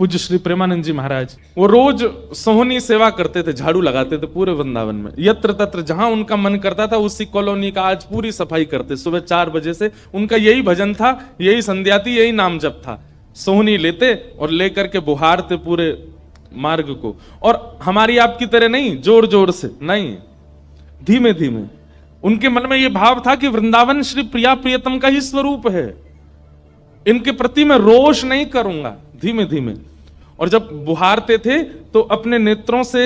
पूज्य श्री प्रेमानंद जी महाराज, वो रोज सोहनी सेवा करते थे, झाड़ू लगाते थे पूरे वृंदावन में, यत्र तत्र जहां उनका मन करता था उसी कॉलोनी का आज पूरी सफाई करते। सुबह 4 बजे से उनका यही भजन था, यही संध्या थी, यही नाम जप था। सोहनी लेते और लेकर के बुहारते पूरे मार्ग को, और हमारी आपकी तरह नहीं जोर जोर से, नहीं, धीमे धीमे। उनके मन में यह भाव था कि वृंदावन श्री प्रिया प्रियतम का ही स्वरूप है, इनके प्रति मैं रोष नहीं करूंगा, धीमे धीमे। और जब बुहारते थे तो अपने नेत्रों से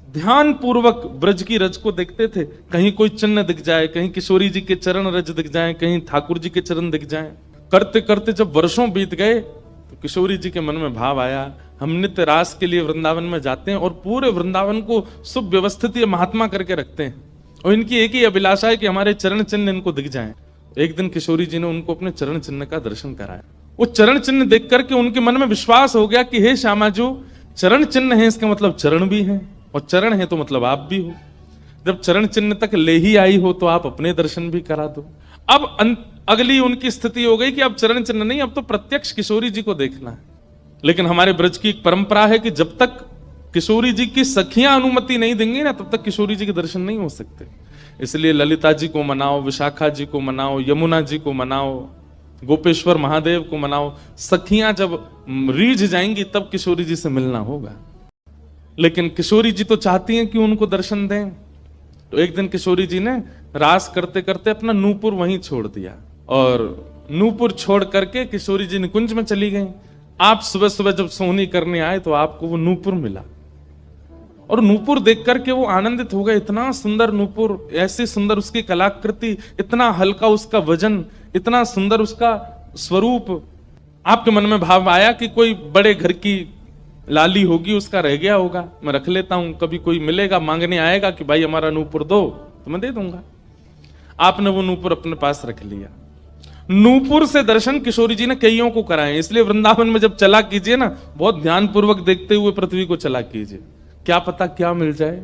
ध्यान पूर्वक ब्रज की रज को देखते थे, कहीं कोई चिन्ह दिख जाए, कहीं किशोरी जी के चरण रज दिख जाए, कहीं ठाकुर जी के चरण दिख जाए। करते करते जब वर्षों बीत गए तो किशोरी जी के मन में भाव आया, हम नित्य रास के लिए वृंदावन में जाते हैं और पूरे वृंदावन को सुव्यवस्थित महात्मा करके रखते हैं, और इनकी एक ही अभिलाषा है कि हमारे चरण चिन्ह इनको दिख जाएं। एक दिन किशोरी जी ने उनको अपने चरण चिन्ह का दर्शन कराया। वो चरण चिन्ह देख करके उनके मन में विश्वास हो गया कि हे श्यामा जो चरण चिन्ह है इसका मतलब चरण भी है, और चरण है तो मतलब आप भी हो। जब चरण चिन्ह तक ले ही आई हो तो आप अपने दर्शन भी करा दो। अब अगली उनकी स्थिति हो गई कि अब चरण चिन्ह नहीं, अब तो प्रत्यक्ष किशोरी जी को देखना है। लेकिन हमारे ब्रज की एक परंपरा है कि जब तक किशोरी जी की सखियां अनुमति नहीं देंगी ना, तब तक किशोरी जी के दर्शन नहीं हो सकते। इसलिए ललिता जी को मनाओ, विशाखा जी को मनाओ, यमुना जी को मनाओ, गोपेश्वर महादेव को मनाओ, सखियां जब रीझ जाएंगी तब किशोरी जी से मिलना होगा। लेकिन किशोरी जी तो चाहती हैं कि उनको दर्शन दें। तो एक दिन किशोरी जी ने रास करते करते अपना नूपुर वहीं छोड़ दिया, और नूपुर छोड़ करके किशोरी जी निकुंज में चली गई। आप सुबह सुबह जब सोहनी करने आए तो आपको वो नूपुर मिला, और नूपुर देख करके वो आनंदित हो गए। इतना सुंदर नूपुर, ऐसी सुंदर उसकी कलाकृति, इतना हल्का उसका वजन, इतना सुंदर उसका स्वरूप। आपके मन में भाव आया कि कोई बड़े घर की लाली होगी, उसका रह गया होगा, मैं रख लेता हूं, कभी कोई मिलेगा मांगने आएगा कि भाई हमारा नूपुर दो तो मैं दे दूंगा। आपने वो नूपुर अपने पास रख लिया। नूपुर से दर्शन किशोरी जी ने कईयों को कराए। इसलिए वृंदावन में जब चला कीजिए ना, बहुत ध्यान पूर्वक देखते हुए पृथ्वी को चला कीजिए, क्या पता क्या मिल जाए।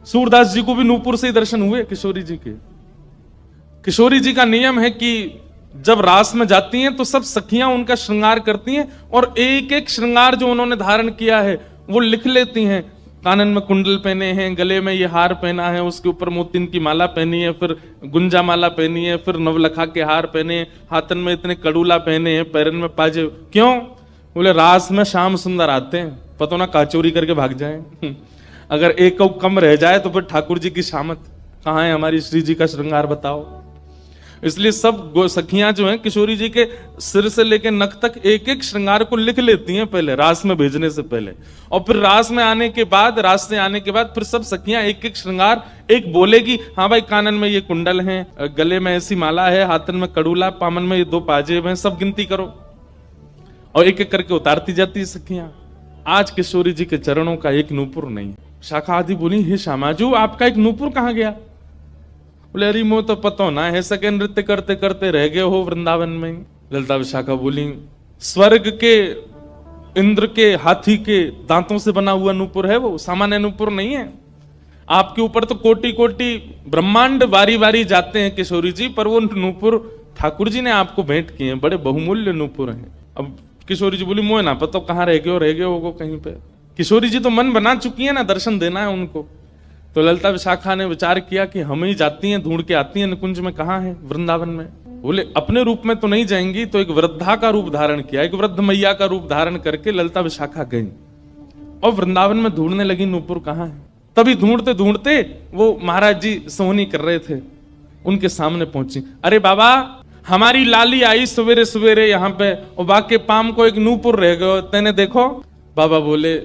सूरदास जी को भी नूपुर से ही दर्शन हुए किशोरी जी के। किशोरी जी का नियम है कि जब रास में जाती हैं तो सब सखियां उनका श्रृंगार करती हैं, और एक एक श्रृंगार जो उन्होंने धारण किया है वो लिख लेती हैं। कानन में कुंडल पहने हैं, गले में ये हार पहना है, उसके ऊपर मोतिन की माला पहनी है, फिर गुंजा माला पहनी है, फिर नवलखा के हार पहने हैं, हाथन में इतने कड़ूला पहने हैं, पैरन में पाजे। क्यों? बोले रास में श्याम सुंदर आते हैं, पता ना कहा चोरी करके भाग जाए। अगर एक कम रह जाए तो फिर ठाकुर जी की शामत कहाँ है, हमारी श्री जी का श्रृंगार बताओ। इसलिए सब सखियां जो हैं किशोरी जी के सिर से लेकर नख तक एक एक श्रृंगार को लिख लेती हैं पहले, रास में भेजने से पहले। और फिर रास में आने के बाद, रास से आने के बाद फिर सब सखियां एक एक श्रृंगार, एक बोलेगी हाँ भाई कानन में ये कुंडल है, गले में ऐसी माला है, हाथन में कड़ूला, पामन में ये 2 पाजेब हैं, सब गिनती करो, और एक एक करके उतारती जाती है सखियां। आज किशोरी जी के चरणों का एक नूपुर नहीं। शाखा आदि बोली हे श्यामाजू आपका एक नूपुर कहाँ गया? बोले अरे मो तो पता ना है, सके नृत्य करते करते रह गए हो वृंदावन में। ललिता विशाखा बोली स्वर्ग के, इंद्र के, हाथी के दांतों से बना हुआ नूपुर है वो, सामान्य नूपुर नहीं है। आपके ऊपर तो कोटि कोटि ब्रह्मांड बारी बारी जाते हैं किशोरी जी, पर वो नूपुर ठाकुर जी ने आपको भेंट किए हैं, बड़े बहुमूल्य नूपुर हैं। अब किशोरी जी बोली मोह ना पता कहाँ रह गए होगो कहीं पे। किशोरी जी तो मन बना चुकी है ना, दर्शन देना है उनको। तो ललिता विशाखा ने विचार किया कि हम ही जाती हैं, ढूंढ के आती हैं निकुंज में, कहाँ है वृंदावन में। बोले अपने रूप में तो नहीं जाएंगी, तो एक वृद्धा का रूप धारण किया, एक वृद्ध मैया का रूप धारण करके ललिता विशाखा गई और वृंदावन में ढूंढने लगी नूपुर कहाँ है। तभी ढूंढते ढूंढते वो महाराज जी सोहनी कर रहे थे, उनके सामने पहुंची। अरे बाबा हमारी लाली आई सवेरे सवेरे यहाँ पे, और बाकी पाम को एक नूपुर रह गयो, तेने देखो। बाबा बोले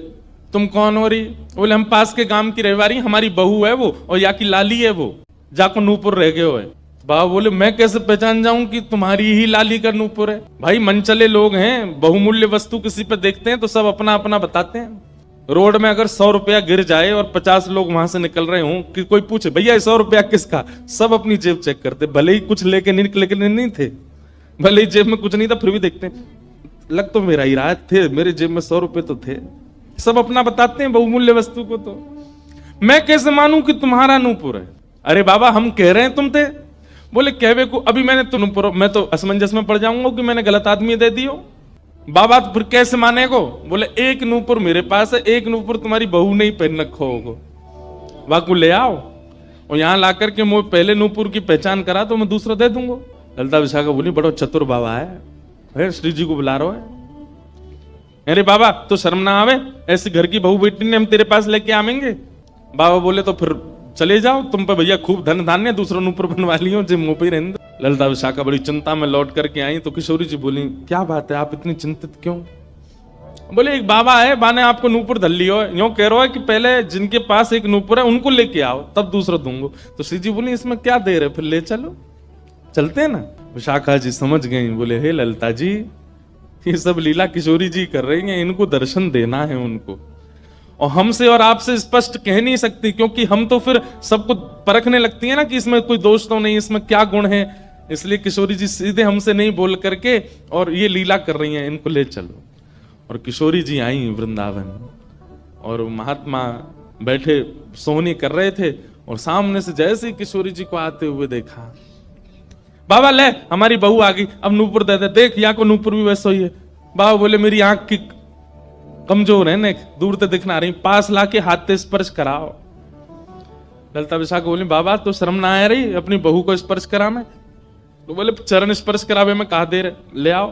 तुम कौन हो रही? बोले हम पास के गांव की रहवारी, हमारी बहू है वो, और या की लाली है वो, जाको नूपुर रह गयो है। बाबा बोले मैं कैसे पहचान जाऊं कि तुम्हारी ही लाली का नूपुर है? भाई मनचले लोग हैं, बहुमूल्य वस्तु किसी पे देखते हैं तो सब अपना अपना बताते हैं। रोड में अगर 100 रुपया गिर जाए और 50 लोग वहां से निकल रहे हों, कि कोई पूछे भैया 100 रुपया किसका, सब अपनी जेब चेक करते, भले ही कुछ लेके नहीं थे, भले ही जेब में कुछ नहीं था, फिर भी देखते लग तो मेरा ही रहा थे, मेरे जेब में 100 रुपए तो थे। सब अपना बताते हैं बहुमूल्य वस्तु को। तो मैं कैसे मानूं कि तुम्हारा नूपुर है? अरे बाबा हम कह रहे हैं तुम थे। बोले कहवे को अभी मैंने तो नूपुर, मैं तो असमंजस में पड़ जाऊंगा कि मैंने गलत आदमी दे दियो। बाबा तो फिर कैसे माने को? बोले एक नूपुर मेरे पास है, एक नूपुर तुम्हारी बहू ने ही पहन रखो होगो, वाकू ले आओ और यहाँ ला करके मुझे पहले नूपुर की पहचान करा तो मैं दूसरा दे दूंगा। ललिता विशाखा बोली बड़ो चतुर बाबा है, श्री जी को बुला रहा है। अरे बाबा तो शर्म ना आवे, ऐसी घर की बहू बेटी ने हम तेरे पास लेके आवेंगे? बाबा बोले तो फिर चले जाओ, तुम पे भैया खूब धन धान्य, दूसरा नूपुर बनवा लियो जो मुंह पे रहने। ललिता विशाखा बड़ी चिंता में लौट करके आई तो किशोरी जी बोली क्या बात है, आप इतनी चिंतित क्यों? बोले एक बाबा है, बाने आपको नूपुर धल लियो, यूं कह रहा है कि पहले जिनके पास एक नूपुर है उनको लेके आओ तब दूसरा दूंगो। तो श्री जी बोली इसमें क्या देर है, फिर ले चलो, चलते हैं ना। विशाखा जी समझ गई, बोले हे ललिता जी ये सब लीला किशोरी जी कर रही हैं, इनको दर्शन देना है उनको, और हमसे और आपसे स्पष्ट कह नहीं सकती क्योंकि हम तो फिर सबको परखने लगती है ना कि इसमें कोई दोष तो नहीं, इसमें क्या गुण है, इसलिए किशोरी जी सीधे हमसे नहीं बोल करके और ये लीला कर रही हैं, इनको ले चलो। और किशोरी जी आई वृंदावन और महात्मा बैठे सोहनी कर रहे थे और सामने से जैसे ही किशोरी जी को आते हुए देखा, बाबा ले हमारी बहू आ गई, अब नूपुर दे दे, देख यहाँ को नूपुर भी वैसा ही है। बाबा बोले मेरी आंख की कमजोर है ना, दूर से दिखना रही, पास लाके हाथ से स्पर्श कराओ। ललिता विशाखा बोली बाबा तो शर्म ना आ रही अपनी बहू को स्पर्श करा में? तो बोले चरण स्पर्श करावे में कहा देर, ले आओ।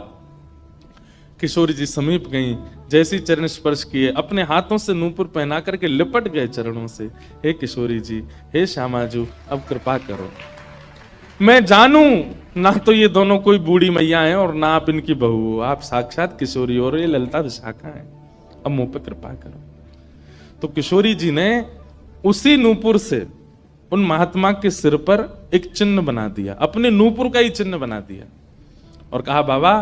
किशोरी जी समीप गई, जैसी चरण स्पर्श किए अपने हाथों से नूपुर पहना करके लिपट गए चरणों से। हे किशोरी जी, हे श्यामाजू, अब कृपा करो, मैं जानू ना तो ये दोनों कोई बूढ़ी मैया हैं और ना आप इनकी बहू हो, आप साक्षात किशोरी और ये ललिता विशाखा है, अब मुंह पे कृपा करो। तो किशोरी जी ने उसी नूपुर से उन महात्मा के सिर पर एक चिन्ह बना दिया, अपने नूपुर का ही चिन्ह बना दिया और कहा बाबा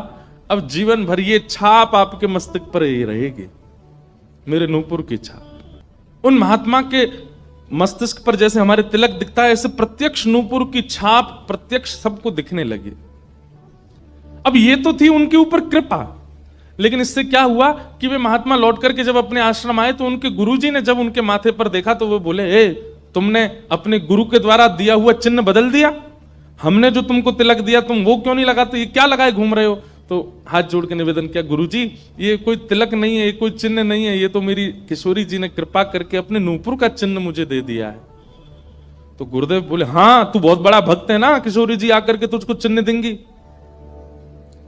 अब जीवन भर ये छाप आपके मस्तक पर ही रहेगी, मेरे नूपुर की छाप। उन महात्मा के मस्तिष्क पर जैसे हमारे तिलक दिखता है, ऐसे प्रत्यक्ष नूपुर की छाप प्रत्यक्ष सबको दिखने लगी। अब ये तो थी उनके ऊपर कृपा, लेकिन इससे क्या हुआ कि वे महात्मा लौट करके जब अपने आश्रम आए तो उनके गुरुजी ने जब उनके माथे पर देखा तो वो बोले ए तुमने अपने गुरु के द्वारा दिया हुआ चिन्ह बदल दिया, हमने जो तुमको तिलक दिया तुम वो क्यों नहीं लगाते, ये क्या लगाए घूम रहे हो? तो हाथ जोड़ के निवेदन किया गुरुजी ये कोई तिलक नहीं है, ये कोई चिन्ह नहीं है, ये तो मेरी किशोरी जी ने कृपा करके अपने नूपुर का चिन्ह मुझे दे दिया है। तो गुरुदेव बोले हाँ तू बहुत बड़ा भक्त है ना, किशोरी जी आकर के तुझको चिन्ह देंगी।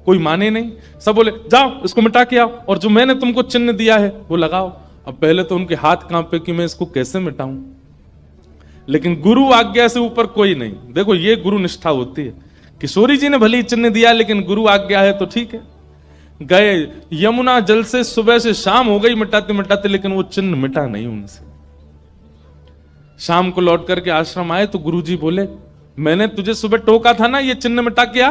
कोई माने नहीं, सब बोले जाओ इसको मिटा के आओ और जो मैंने तुमको चिन्ह दिया है वो लगाओ। अब पहले तो उनके हाथ कांपे कि मैं इसको कैसे मिटाऊं, लेकिन गुरु आज्ञा से ऊपर कोई नहीं। देखो ये गुरु निष्ठा होती है, किशोरी जी ने भले ही चिन्ह दिया लेकिन गुरु आज्ञा है तो ठीक है। गए यमुना जल से सुबह से शाम हो गई मिटाते मिटाते, लेकिन वो चिन्ह मिटा नहीं उनसे। शाम को लौट करके आश्रम आए तो गुरुजी बोले मैंने तुझे सुबह टोका था ना ये चिन्ह मिटा के आ,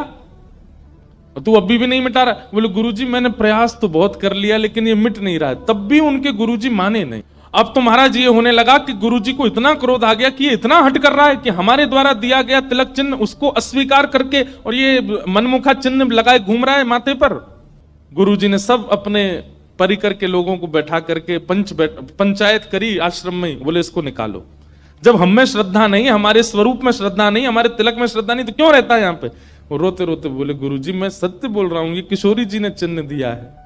और तू अभी भी नहीं मिटा रहा। बोले गुरुजी मैंने प्रयास तो बहुत कर लिया लेकिन ये मिट नहीं रहा है। तब भी उनके गुरुजी माने नहीं। अब तो महाराज ये होने लगा कि गुरुजी को इतना क्रोध आ गया कि ये इतना हट कर रहा है कि हमारे द्वारा दिया गया तिलक चिन्ह उसको अस्वीकार करके और ये मनमुखा चिन्ह लगाए घूम रहा है माथे पर। गुरुजी ने सब अपने परिकर के लोगों को बैठा करके पंचायत करी आश्रम में, बोले इसको निकालो। जब हम में श्रद्धा नहीं, हमारे स्वरूप में श्रद्धा नहीं, हमारे तिलक में श्रद्धा नहीं तो क्यों रहता है यहाँ पे? वो रोते रोते बोले गुरुजी मैं सत्य बोल रहा हूं, ये किशोरी जी ने चिन्ह दिया है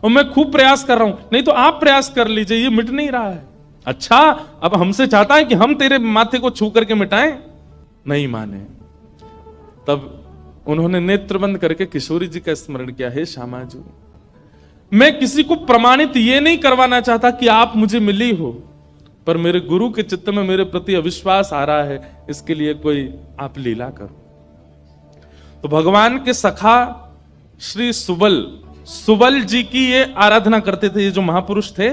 और मैं खूब प्रयास कर रहा हूं, नहीं तो आप प्रयास कर लीजिए, ये मिट नहीं रहा है। अच्छा अब हमसे चाहता है कि हम तेरे माथे को छू करके मिटाएं? नहीं माने। तब उन्होंने नेत्र बंद करके किशोरी जी का स्मरण किया, हे श्यामाजू मैं किसी को प्रमाणित ये नहीं करवाना चाहता कि आप मुझे मिली हो, पर मेरे गुरु के चित्त में मेरे प्रति अविश्वास आ रहा है, इसके लिए कोई आप लीला करो। तो भगवान के सखा श्री सुबल जी की ये आराधना करते थे। ये जो महापुरुष थे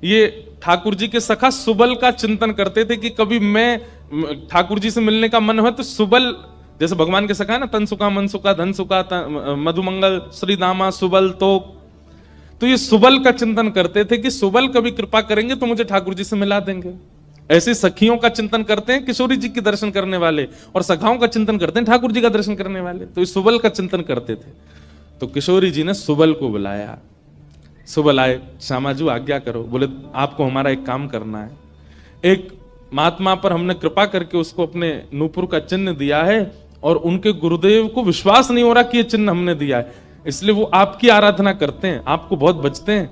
ये ठाकुर जी के सखा सुबल का चिंतन करते थे कि कभी मैं ठाकुर जी से मिलने का मन हो तो सुबल, जैसे भगवान के सखा है ना तन सुखा मन सुखा धन सुखा मधुमंगल श्री दामा सुबल, तो ये सुबल का चिंतन करते थे कि सुबल कभी कृपा करेंगे तो मुझे ठाकुर जी से मिला देंगे। ऐसे सखियों का चिंतन करते हैं किशोरी जी के दर्शन करने वाले, और सखाओं का चिंतन करते हैं ठाकुर जी का दर्शन करने वाले। तो ये सुबल का चिंतन करते थे। तो किशोरी जी ने सुबल को बुलाया, सुबल आए, श्यामाजू आज्ञा करो। बोले आपको हमारा एक काम करना है, एक महात्मा पर हमने कृपा करके उसको अपने नूपुर का चिन्ह दिया है और उनके गुरुदेव को विश्वास नहीं हो रहा कि ये चिन्ह हमने दिया है, इसलिए वो आपकी आराधना करते हैं, आपको बहुत बचते हैं।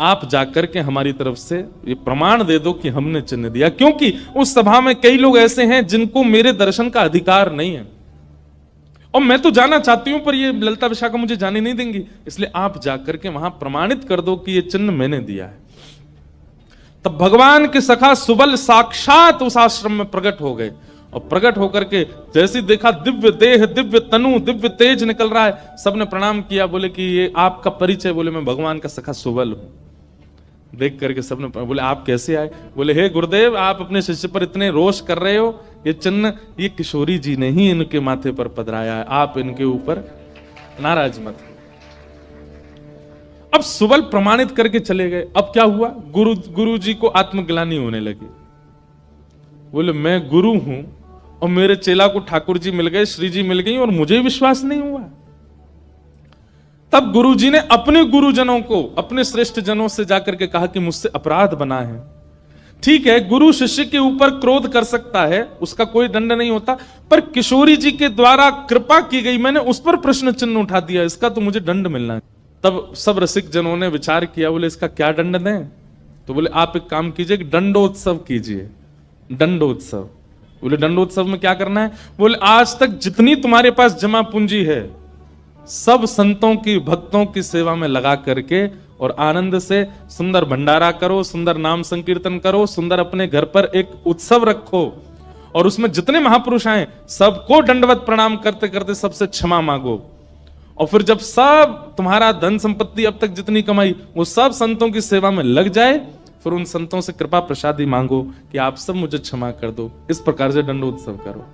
आप जाकर के हमारी तरफ से ये प्रमाण दे दो कि हमने चिन्ह दिया, क्योंकि उस सभा में कई लोग ऐसे हैं जिनको मेरे दर्शन का अधिकार नहीं है, और मैं तो जाना चाहती हूं पर ये ललिता विशाखा मुझे जाने नहीं देंगी। इसलिए आप जाकर के वहां प्रमाणित कर दो कि ये चिन्ह मैंने दिया है। तब भगवान के सखा सुबल साक्षात उस आश्रम में प्रकट हो गए, और प्रकट होकर के जैसे देखा दिव्य देह, दिव्य तनु, दिव्य तेज निकल रहा है, सबने प्रणाम किया, बोले कि ये आपका परिचय? बोले मैं भगवान का सखा सुबल हूं। देख करके सबने बोले आप कैसे आए? बोले हे गुरुदेव, आप अपने शिष्य पर इतने रोष कर रहे हो, ये चिन्ह ये किशोरी जी ने ही इनके माथे पर पधराया है, आप इनके ऊपर नाराज मत। अब सुबल प्रमाणित करके चले गए। अब क्या हुआ? गुरु जी को आत्मग्लानि होने लगी। बोले मैं गुरु हूं और मेरे चेला को ठाकुर जी मिल गए, श्री जी मिल गई, और मुझे विश्वास नहीं हुआ। तब गुरु जी ने अपने गुरुजनों को, अपने श्रेष्ठ जनों से जाकर के कहा कि मुझसे अपराध बना है। ठीक है, गुरु शिष्य के ऊपर क्रोध कर सकता है, उसका कोई दंड नहीं होता, पर किशोरी जी के द्वारा कृपा की गई, मैंने उस पर प्रश्न चिन्ह उठा दिया, इसका तो मुझे दंड मिलना है। तब सब रसिक जनों ने विचार किया, बोले इसका क्या दंड दें? तो बोले आप एक काम कीजिए, दंडोत्सव कीजिए। दंडोत्सव। बोले दंडोत्सव में क्या करना है? बोले आज तक जितनी तुम्हारे पास जमा पूंजी है सब संतों की, भक्तों की सेवा में लगा करके और आनंद से सुंदर भंडारा करो, सुंदर नाम संकीर्तन करो, सुंदर अपने घर पर एक उत्सव रखो, और उसमें जितने महापुरुष आए सबको दंडवत प्रणाम करते करते सबसे क्षमा मांगो। और फिर जब सब तुम्हारा धन संपत्ति अब तक जितनी कमाई वो सब संतों की सेवा में लग जाए, फिर उन संतों से कृपा प्रसादी मांगो कि आप सब मुझे क्षमा कर दो। इस प्रकार से दंडोत्सव करो।